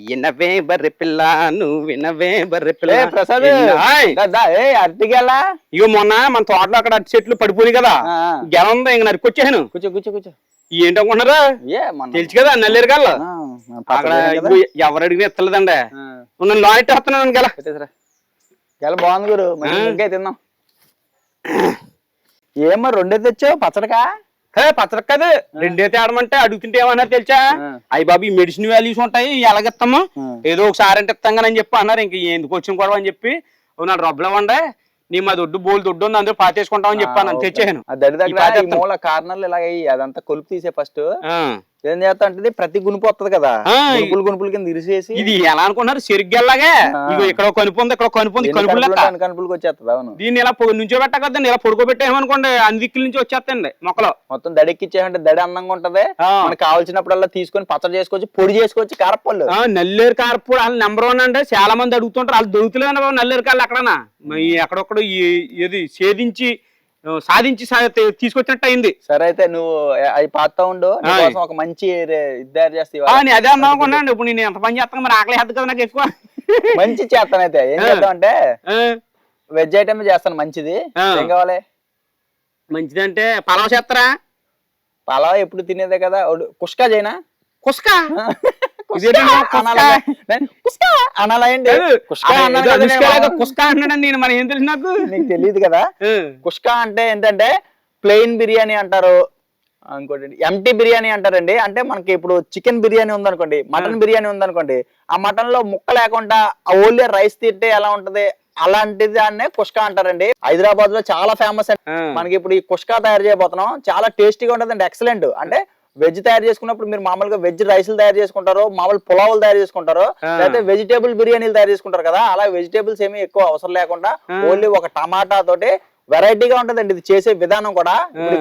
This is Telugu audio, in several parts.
వినవే బర్రె పిల్ల నువ్వు వినవే బర్రె పిల్ల ప్రసాద్ అరటిగెలా ఇగో మొన్న మన తోటలో అక్కడ అరటి చెట్లు పడిపోయి కదా గెల ఉంది ఇంక నరికొచ్చాను. కూర్చో కూర్చో కూర్చో. ఏంటనుకుంటున్నారా తెలుసు కదా నల్లేరు గల్ల అక్కడ ఎవరు అడిగినా ఎత్తలేదండి. నన్ను లాయిట్ వస్తున్నాను గెల గెల బాగుంది గురు ఇంకా తిందాం. ఏమో రెండే తెచ్చావు పచ్చడికా? పచ్చడి కాదు రెండే తేడమంటే అడుగుతుంటే ఏమన్నారు తెలుసా? అయ్యి బాబు ఈ మెడిసిన్ వాల్యూస్ ఉంటాయి ఎలాగిస్తాము ఏదో ఒకసారి అంటే ఇస్తాం అని చెప్పి అన్నారు. ఇంక ఎందుకు వచ్చిన కూడా అని చెప్పి నా రబ్బలు ఇవ్వండి నీ మా దొడ్డు బోల్ దొడ్డు ఉంది అందరూ పాతేసుకుంటామని చెప్పాను తెచ్చాను. మూల కార్నర్లు ఇలాగ అదంతా కొలుపు తీసే ఫస్ట్ ఏం చేస్తా అంటే ప్రతి గునుపు వస్తుంది కదా గునుపుల కింద ఇరిసేసి ఇది ఎలా అనుకున్నారు చెరిగ్గెల్లాగా ఇగో ఇక్కడ కనుపు ఉంది ఇక్కడ కనుపు ఉంది కనుపులకు వచ్చేస్తుంది. అవును దీన్ని ఇలా నుంచో పెట్టకద్దండి ఇలా పొడుకోబెట్టేమనుకోండి అన్ని దిక్కుల నుంచి వచ్చేస్తాయండి మొక్కలు మొత్తం దడెక్కిచ్చేయంటే దడి అందంగా ఉంటది. మనకు కావాల్సినప్పుడల్లా తీసుకొని పచ్చడి చేసుకోవచ్చు పొడి చేసుకోవచ్చు. కారపళ్ళు నల్లేరు కారపొడి వాళ్ళు నెంబర్ 1 అంటే చాలా మంది అడుగుతుంటారు. వాళ్ళు దొరుకుతలేదు బాబు నల్లేరు కాళ్ళు అక్కడనా ఎక్కడొక్కడు ఏది సేధించి సాధించి తీసుకొచ్చినట్టు అయింది. సరే అయితే నువ్వు అవి పాతా ఉండు ఒక మంచి తయారు చేస్తావు. అదే అనుకున్నాను. ఇప్పుడు నేను ఎంత పని చేస్తాను మరి ఆకలి హద్దు కదా నాకు ఎక్కువ మంచి చేస్తాను. అయితే ఏం చేద్దాం అంటే వెజ్ ఐటమ్ చేస్తాను. మంచిది ఏం కావాలి? మంచిది అంటే పలావ్ చేస్తారా? పలావ్ ఎప్పుడు తినేదే కదా. కుష్కా చేయనా? కుష్కా అన్నాడండి మరి ఏం తెలుసు నాకు నీకు తెలియదు కదా. కుష్కా అంటే ఏంటంటే ప్లెయిన్ బిర్యానీ అంటారు, ఇంకోటి ఎంటీ బిర్యానీ అంటారండి. అంటే మనకి ఇప్పుడు చికెన్ బిర్యానీ ఉందనుకోండి, మటన్ బిర్యానీ ఉందనుకోండి, ఆ మటన్ లో ముక్క లేకుండా ఓన్లీ రైస్ తింటే ఎలా ఉంటది అలాంటి దాన్నే కుష్కా అంటారండి. హైదరాబాద్ లో చాలా ఫేమస్. మనకి ఇప్పుడు ఈ కుష్కా తయారు చేయబోతున్నాం. చాలా టేస్టీగా ఉంటదండి, ఎక్సలెంట్. అంటే వెజ్ తయారు చేసుకున్నప్పుడు మీరు మామూలుగా వెజ్ రైస్లు తయారు చేసుకుంటారు, మామూలు పులావులు తయారు చేసుకుంటారు, లేకపోతే వెజిటేబుల్ బిర్యానీలు తయారు చేసుకుంటారు కదా. అలా వెజిటేబుల్స్ ఏమి ఎక్కువ అవసరం లేకుండా ఓన్లీ ఒక టమాటా తోటి వెరైటీగా ఉంటదండి ఇది చేసే విధానం కూడా.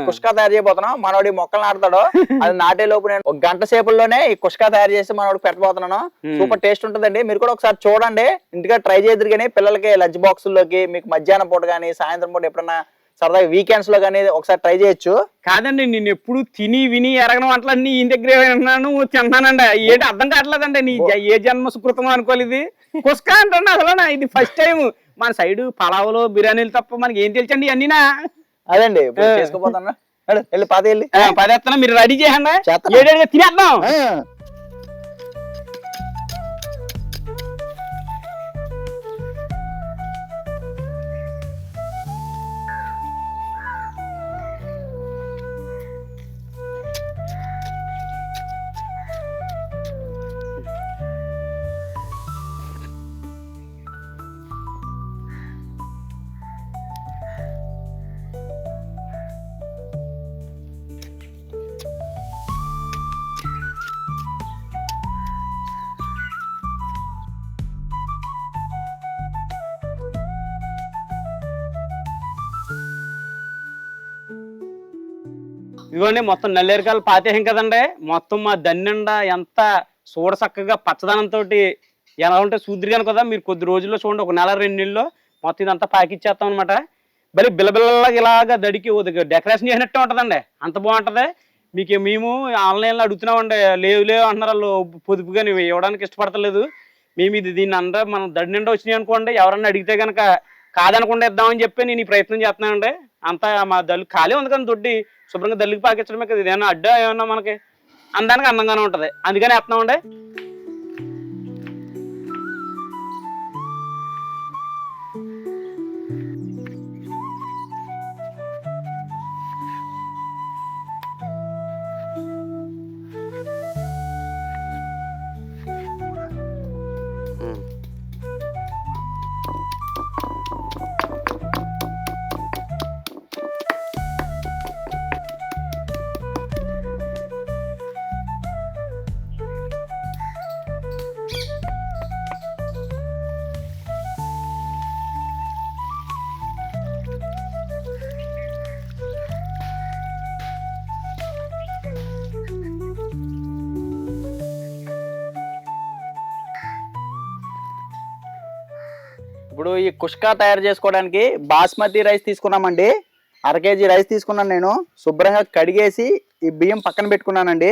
కుష్కా తయారు చేయబోతున్నాం. మనోడి మొక్కలు నాటుతాడు, అది నాటే లోపు నేను 1 గంట సేపుల్లోనే ఈ కుష్కా తయారు చేసి మనోడికి పెట్టబోతున్నాను. సూపర్ టేస్ట్ ఉంటదండి. మీరు కూడా ఒకసారి చూడండి, ఇంటిగా ట్రై చేద్దరు. కానీ పిల్లలకి లంచ్ బాక్సుల్లోకి మీకు మధ్యాహ్నం పూట కానీ సాయంత్రం పూట ఎప్పుడన్నా సరదాగా వీకెండ్స్ లో కానీ ఒకసారి ట్రై చేయొచ్చు. కాదండి నేను ఎప్పుడు తిని విని ఎరగని వంటలన్నీ ఈ దగ్గర తింటానండి. ఏంటి అర్థం కావట్లేదండి. నీ ఏ జన్మ సుకృతం అనుకోలేదు. కుష్కా అంటే అసలు ఇది ఫస్ట్ టైం. మన సైడ్ పలావులు బిర్యానీలు తప్ప మనకి ఏం తెలుసండి అన్నీనా. అదండి చేసుకోపోతాను. వెళ్ళి పదేస్తున్నా మీరు రెడీ చేయండి, ఏడేడుగా తినేద్దాం. ఇదిగోండి మొత్తం నల్లేరికాయలు పాతేయం కదండి. మొత్తం మా దన్నిండా ఎంత చూడ చక్కగా పచ్చదనంతో ఎలా ఉంటే చూద్దరు కదా. మీరు కొద్ది రోజుల్లో చూడండి, 1 నెల 2 నెలల్లో మొత్తం ఇదంతా పాకిచ్చేస్తాం అనమాట. బలి బిల్లబిల్లలాగా ఇలాగా దడికి డెకరేషన్ చేసినట్టే ఉంటుందండి, అంత బాగుంటుంది. మీకు మేము ఆన్లైన్లో అడుగుతున్నామండి, లేవు అంటున్నారు వాళ్ళు. పొదుపుగా ఇవ్వడానికి ఇష్టపడతలేదు. మేము దీన్ని అందరూ మనం దడి నిండా వచ్చినాయి అనుకోండి, ఎవరన్నా అడిగితే కనుక కాదనకుండా ఇద్దామని చెప్పి నేను ఈ ప్రయత్నం చేస్తున్నానండి. అంతా మా దళ్ళు ఖాళీ ఉంది కానీ దొడ్డి శుభ్రంగా దళ్ళకి పాకించడమే కదా. ఇదేమన్నా అడ్డా ఏమన్నా మనకి అందానికి అందంగానే ఉంటది, అందుకని వేస్తున్నామండి. ఇప్పుడు ఈ కుష్కా తయారు చేసుకోవడానికి బాస్మతి రైస్ తీసుకున్నామండి. అర కేజీ రైస్ తీసుకున్నాను నేను. శుభ్రంగా కడిగేసి ఈ బియ్యం పక్కన పెట్టుకున్నానండి.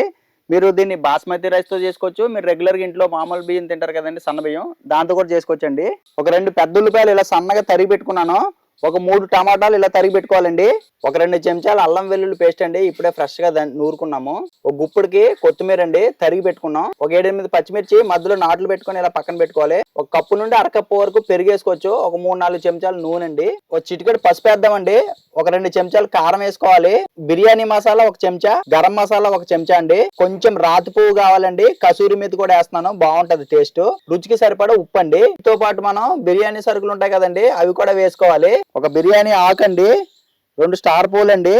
మీరు దీన్ని బాస్మతి రైస్తో చేసుకోవచ్చు. మీరు రెగ్యులర్గా ఇంట్లో మామూలు బియ్యం తింటారు కదండి, సన్న బియ్యం, దాంతో కూడా చేసుకోవచ్చండి. ఒక 2 పెద్ద ఉల్లిపాయలు ఇలా సన్నగా తరిగి పెట్టుకున్నాను. ఒక 3 టమాటాలు ఇలా తరిగి పెట్టుకోవాలండి. ఒక 2 చెంచాలు అల్లం వెల్లుల్లి పేస్ట్ అండి, ఇప్పుడే ఫ్రెష్ గా నూరుకున్నాము. ఒక గుప్పుడికి కొత్తిమీర అండి తరిగి పెట్టుకున్నాం. ఒక 7-8 పచ్చిమిర్చి మధ్యలో నాట్లు పెట్టుకొని ఇలా పక్కన పెట్టుకోవాలి. ఒక కప్పు నుండి అరకప్పు వరకు పెరిగేసుకోవచ్చు. ఒక 3-4 చెంచాలు నూనె అండి. ఒక చిటికెడు పసుపు వేద్దామండి. ఒక 2 చెంచాలు కారం వేసుకోవాలి. బిర్యానీ మసాలా 1 చెంచా, గరం మసాలా 1 చెంచా అండి. కొంచెం రాతి పువ్వు కావాలండి, కసూరి మెతి కూడా వేస్తున్నాను, బాగుంటది టేస్ట్. రుచికి సరిపడా ఉప్పు అండి. తో పాటు మనం బిర్యానీ సరుకులు ఉంటాయి కదండి, అవి కూడా వేసుకోవాలి. ఒక బిర్యానీ ఆకండి, 2 స్టార్ పూలు అండి,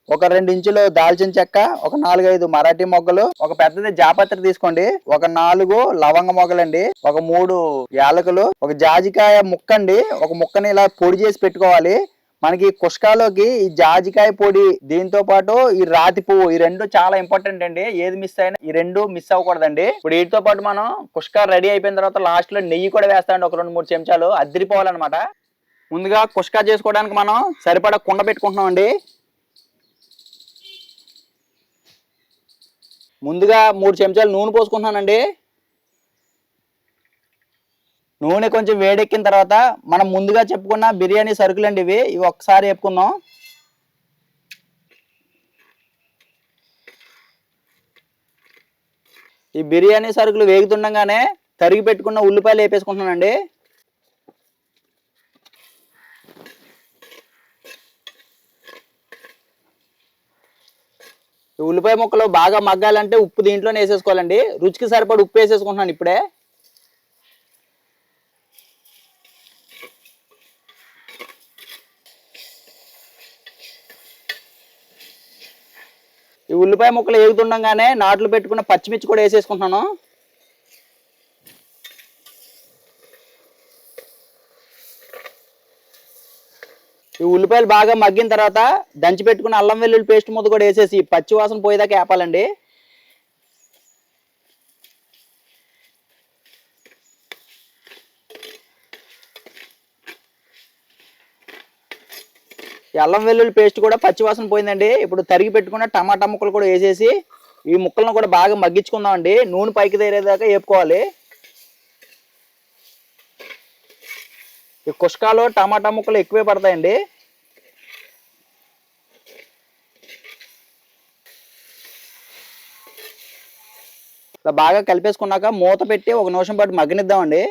ఒక 2 ఇంచులు దాల్చిన చెక్క, ఒక 4-5 మరాఠీ మొగ్గలు, ఒక పెద్దది జాపత్రి తీసుకోండి, ఒక 4 లవంగ మొగ్గలండి, ఒక 3 యాలకులు, ఒక జాజికాయ ముక్క అండి. ఒక ముక్కని ఇలా పొడి చేసి పెట్టుకోవాలి. మనకి కుష్కాలోకి ఈ జాజికాయ పొడి, దీంతో పాటు ఈ రాతి పువ్వు, ఈ 2 చాలా ఇంపార్టెంట్ అండి. ఏది మిస్ అయినా ఈ 2 మిస్ అవ్వకూడదండి. ఇప్పుడు వీటితో పాటు మనం కుష్కా రెడీ అయిపోయిన తర్వాత లాస్ట్ లో నెయ్యి కూడా వేస్తామండి, ఒక 2-3 చెంచాలు, అద్దరిపోవాలన్నమాట. ముందుగా కుష్కా చేసుకోవడానికి మనం సరిపడా కుండ పెట్టుకుంటున్నాం అండి. ముందుగా 3 చెంచాలు నూనె పోసుకుంటున్నానండి. నూనె కొంచెం వేడెక్కిన తర్వాత మనం ముందుగా చెప్పుకున్న బిర్యానీ సరుకులు అండి, ఇవి ఒక్కసారి వేపుకుందాం. ఈ బిర్యానీ సరుకులు వేగుతుండగానే తరిగి పెట్టుకున్న ఉల్లిపాయలు వేపేసుకుంటున్నానండి. ఉల్లిపాయ ముక్కలు బాగా మగ్గాలంటే ఉప్పు దీంట్లోనే వేసేసుకోవాలండి. రుచికి సరిపడి ఉప్పు వేసేసుకుంటున్నాను ఇప్పుడే. ఈ ఉల్లిపాయ ముక్కలు వేగుతుండగానే నాట్లు పెట్టుకున్న పచ్చిమిర్చి కూడా వేసేసుకుంటున్నాను. ఈ ఉల్లిపాయలు బాగా మగ్గిన తర్వాత దంచి పెట్టుకున్న అల్లం వెల్లుల్లి పేస్ట్ ముద్ద కూడా వేసేసి పచ్చి వాసన పోయేదాకా వేపాలండి. ఈ అల్లం వెల్లుల్లి పేస్ట్ కూడా పచ్చి వాసన పోయిందండి. ఇప్పుడు తరిగి పెట్టుకున్న టమాటా ముక్కలు కూడా వేసేసి ఈ ముక్కలను కూడా బాగా మగ్గించుకుందాం అండి. నూనె పైకి తేరేదాకా వేపుకోవాలి. ఈ కుష్కాలో టమాటా ముక్కలు ఎక్కువే పడతాయండి. ఇలా బాగా కలిపేసుకున్నాక మూత పెట్టి 1 నిమిషం పాటు మగ్గనిద్దామండి.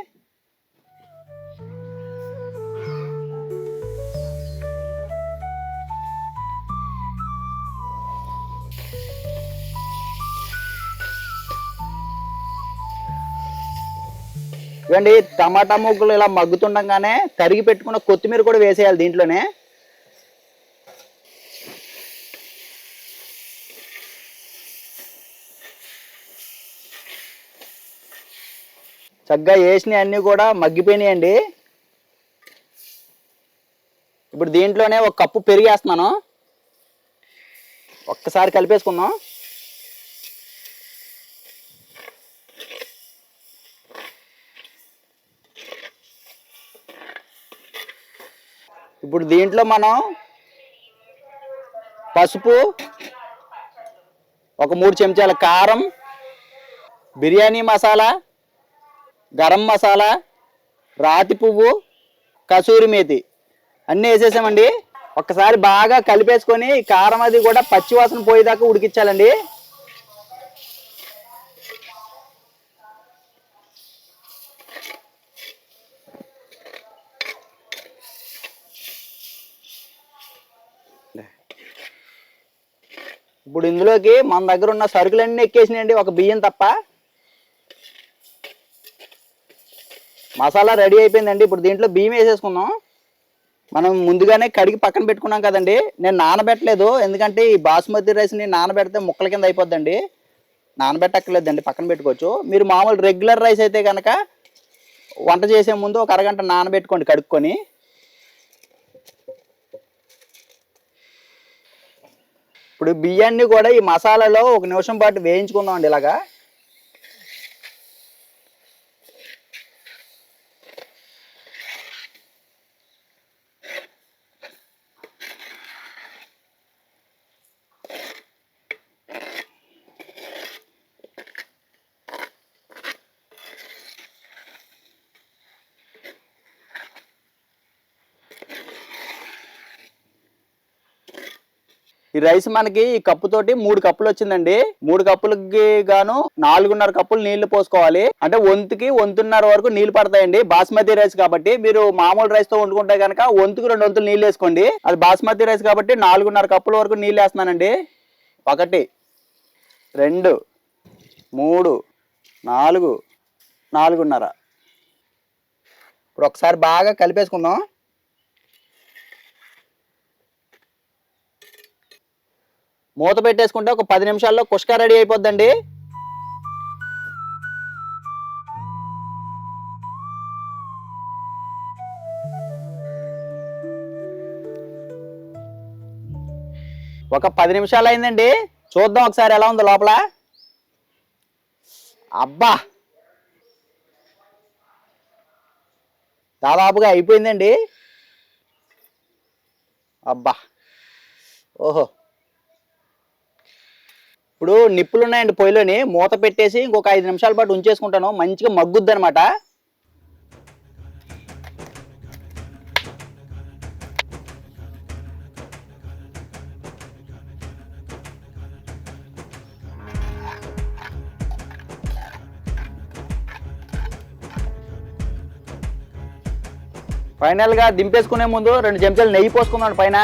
ఇవ్వండి, టమాటా ముక్కలు ఇలా మగ్గుతుండగానే తరిగి పెట్టుకున్న కొత్తిమీర కూడా వేసేయాలి దీంట్లోనే. చక్కగా వేసినవి అన్నీ కూడా మగ్గిపోయినాయండి. ఇప్పుడు దీంట్లోనే 1 కప్పు పెరుగు వేస్తున్నాను. ఒక్కసారి కలిపేసుకుందాం. ఇప్పుడు దీంట్లో మనం పసుపు, ఒక 3 చెంచాల కారం, బిర్యానీ మసాలా, గరం మసాలా, రాతి పువ్వు, కసూరి మేతి అన్నీ వేసేసామండి. ఒక్కసారి బాగా కలిపేసుకొని కారం అది కూడా పచ్చి వాసన పోయేదాకా ఉడికించాలండి. ఇప్పుడు ఇందులోకి మన దగ్గర ఉన్న సరుకులన్నీ ఎక్కేసినాయండి, ఒక బియ్యం తప్ప. మసాలా రెడీ అయిపోయిందండి. ఇప్పుడు దీంట్లో బియ్యం వేసేసుకుందాం. మనం ముందుగానే కడిగి పక్కన పెట్టుకున్నాం కదండి, నేను నానబెట్టలేదు, ఎందుకంటే ఈ బాస్మతి రైస్ని నానబెడితే ముక్కల కింద అయిపోద్దండి. నానబెట్టక్కర్లేదండి, పక్కన పెట్టుకోవచ్చు. మీరు మామూలు రెగ్యులర్ రైస్ అయితే కనుక వంట చేసే ముందు ఒక అరగంట నానబెట్టుకోండి కడుక్కొని. ఇప్పుడు బియ్యాన్ని కూడా ఈ మసాలాలో 1 నిమిషం పాటు వేయించుకుందాం అండి ఇలాగా. ఈ రైస్ మనకి ఈ కప్పుతోటి 3 కప్పులు వచ్చిందండి. 3 కప్పులకి గాను 4.5 కప్పులు నీళ్లు పోసుకోవాలి. అంటే వంతుకి 1.5 వరకు నీళ్లు పడతాయండి. బాస్మతి రైస్ కాబట్టి. మీరు మామూలు రైస్ తో వండుకుంటే కనుక వంతుకి 2 వంతులు నీళ్లు వేసుకోండి. అది బాస్మతి రైస్ కాబట్టి 4.5 కప్పుల వరకు నీళ్లు వేస్తున్నానండి. 1 2 3 4 4.5. ఇప్పుడు ఒకసారి బాగా కలిపేసుకుందాం. మూత పెట్టేసుకుంటే ఒక 10 నిమిషాల్లో కుష్కా రెడీ అయిపోద్దండి. ఒక 10 నిమిషాలు అయిందండి. చూద్దాం ఒకసారి ఎలా ఉందో లోపల. అబ్బా, దాదాపుగా అయిపోయిందండి. అబ్బా, ఓహో. ఇప్పుడు నిప్పులు ఉన్నాయండి పొయ్యిలోని. మూత పెట్టేసి ఇంకొక 5 నిమిషాల పాటు ఉంచేసుకుంటాను. మంచిగా మగ్గుద్ది అనమాట. ఫైనల్ గా దింపేసుకునే ముందు 2 చెంచాలు నెయ్యి పోసుకున్నాను పైన.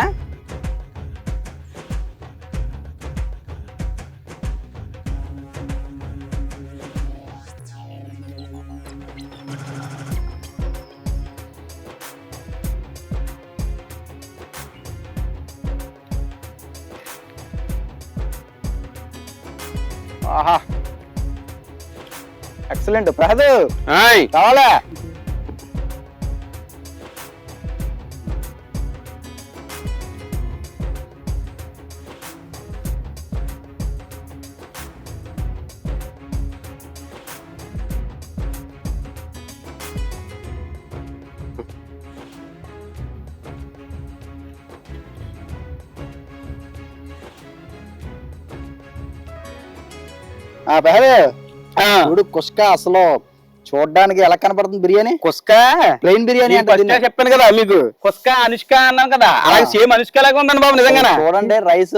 ఆహా, ఎక్సలెంట్. ప్రహద్ కావాలా? చూడు కుష్కా అసలు చూడడానికి ఎలా కనపడుతుంది బిర్యానీ. కుష్కా ప్లెయిన్ బిర్యానీ అంటే చెప్పాను కదా మీకు. కుష్కా అనుష్క అన్నాను కదా, అలాగే సేమ్ అనుష్క లాగా ఉందండి బాబు నిజంగా. చూడండి రైస్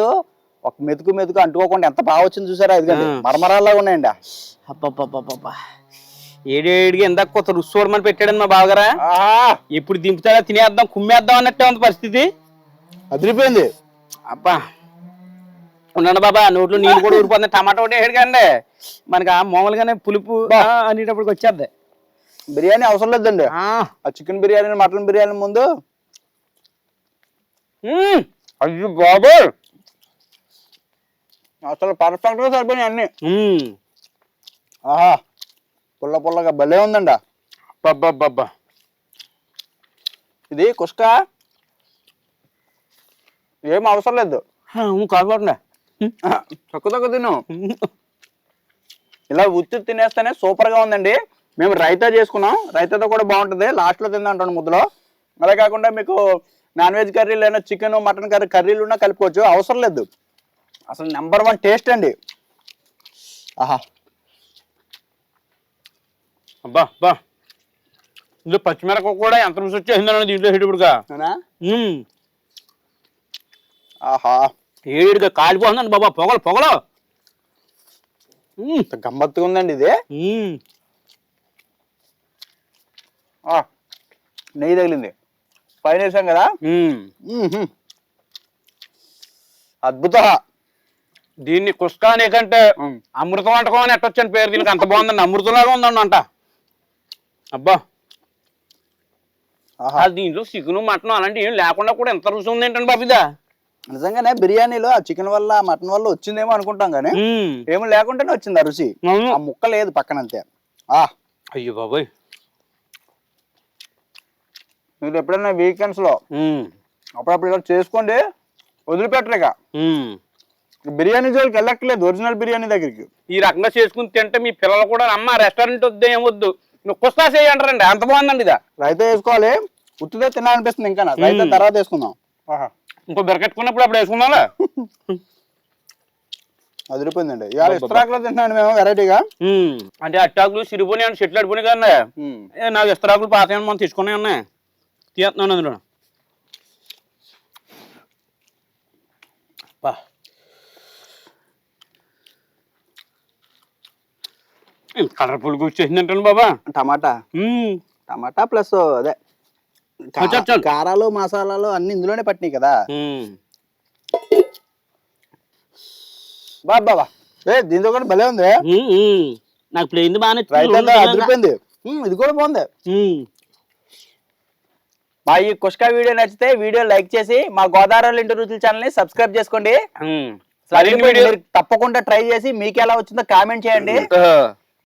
ఒక మెతుకు మెతుకు అంటుకోకుండా ఎంత బాగా వచ్చింది చూసారా. ఇదిగండి మరమరాల్లాగా ఉన్నాయండి. అబ్బా, ఏడేడికి ఎందాక కొత్త రుచి చూడమని పెట్టాడని మా బావగారా. ఎప్పుడు దింపుతాడా తినేద్దాం కుమ్మేద్దాం అన్నట్టే ఉంది పరిస్థితి. అదిరిపోయింది. అబ్బా ఉన్నాను బాబా, నోట్లో నీళ్ళు కూడా ఊరిపోతుంది. టమాటా ఒకటి వేసాడు కండి మనకి మామూలుగానే పులుపు అనేటప్పటికి వచ్చేద్ది. బిర్యానీ అవసరం లేదండి. ఆ చికెన్ బిర్యానీ మటన్ బిర్యానీ ముందు అయ్యో బాబు అసలు పర్ఫెక్ట్ గా సరిపోయినాయి అన్ని. ఆహా, పుల్ల పుల్లగా భలే ఉందండి. అబ్బా, ఇది కుష్కా ఏం అవసరం లేదు. కాకుండా తక్కువ తిను. ఇలా ఉత్తి తినేస్తేనే సూపర్ గా ఉందండి. మేము రైతా చేసుకున్నాం. రైతాతో కూడా బాగుంటుంది. లాస్ట్ లో తిందంటాను ముద్దలో. అలా కాకుండా మీకు నాన్ వెజ్ కర్రీలు అయినా చికెన్ మటన్ కర్రీలు ఉన్నా కలుపుకోవచ్చు. అవసరం లేదు. అసలు నెంబర్ 1 టేస్ట్ అండి. ఆహా, అబ్బా ఇందులో పచ్చిమిరప కూడా ఎంత రుచి వచ్చేసిందని దీంట్లో హెడుపుడుగా. ఆహా, ఏడుగా కాలిపోతుందండి బాబా. పొగలు గమ్మత్తుగా ఉందండి ఇది. నెయ్యి తగిలింది పైన వేసాం కదా. అద్భుత. దీన్ని కుష్కా అనేకంటే అమృతం వంటకం అని ఎట్టొచ్చని పేరు దీనికి. అంత బాగుందండి, అమృతంలాగా ఉందండి అంట. అబ్బా, దీంట్లో చికెన్ మటన్ అలాంటి ఏం లేకుండా కూడా ఎంత రుచి ఉంది ఏంటండి బాబు ఇదా. నిజంగానే బిర్యానీలో ఆ చికెన్ వల్ల మటన్ వల్ల వచ్చిందేమో అనుకుంటాం కానీ ఏమో లేకుండానే వచ్చింది ఆ రుచి. ఆ ముక్క లేదు పక్కన అంతే. అయ్యో బాబోయ్, మీరు ఎప్పుడైనా వీకెండ్స్ లో అప్పుడప్పుడు ఇలా చేసుకోండి, వదిలిపెట్టలేక. బిర్యానీ జోలికి వెళ్ళక్కర్లేదు, ఒరిజినల్ బిర్యానీ దగ్గరికి. ఈ రకంగా చేసుకుని తింటే మీ పిల్లలు కూడా అమ్మ రెస్టారెంట్ వద్దు ఏమొద్దు నువ్వు కుస్తా చేయంటారండి. అంత బాగుందండి ఇదా. రైతా వేసుకోవాలి, ఉత్తిదే తినాలనిపిస్తుంది. ఇంకా రైతా తర్వాత వేసుకుందాం. ఇంకో బెరకెట్టుకున్నప్పుడు అప్పుడు వేసుకుందాంలే. అదిరిపోయిందండి. ఇవాళ ఇస్తరాకులో తింటున్నాను మేము వెరైటీగా. అంటే అట్టాకులు సిరిపోయి అని చెట్లు అడిపోయి కదండి. నాకు ఇస్తరాకులు పాత మనం తీసుకున్నాయి ఉన్నాయి, తీస్తున్నాను అందులో. కలర్ఫుల్ వచ్చేసిందంటాను బాబా. టమాటా మ్మ్. టమాటా ప్లస్ అదే చాలు. కారాలు మసాలాలు అన్ని ఇందులోనే పట్టినాయి కదా. మ్మ్. బాబా దీంతో కూడా భలే ఉంది. మ్మ్, మ్మ్. నాకు ప్లేన్ బాగా రైట్ నచ్చింది. అదిరిపోయింది. ఇది కూడా బాగుంది. మ్మ్. మా ఈ కుష్కా వీడియో నచ్చితే వీడియో లైక్ చేసి మా గోదావరి ఇంటి రుచుల ఛానల్ ని సబ్స్క్రైబ్ చేసుకోండి. మ్మ్. మీరు తప్పకుండా ట్రై చేసి మీకు ఎలా వచ్చిందో కామెంట్ చేయండి.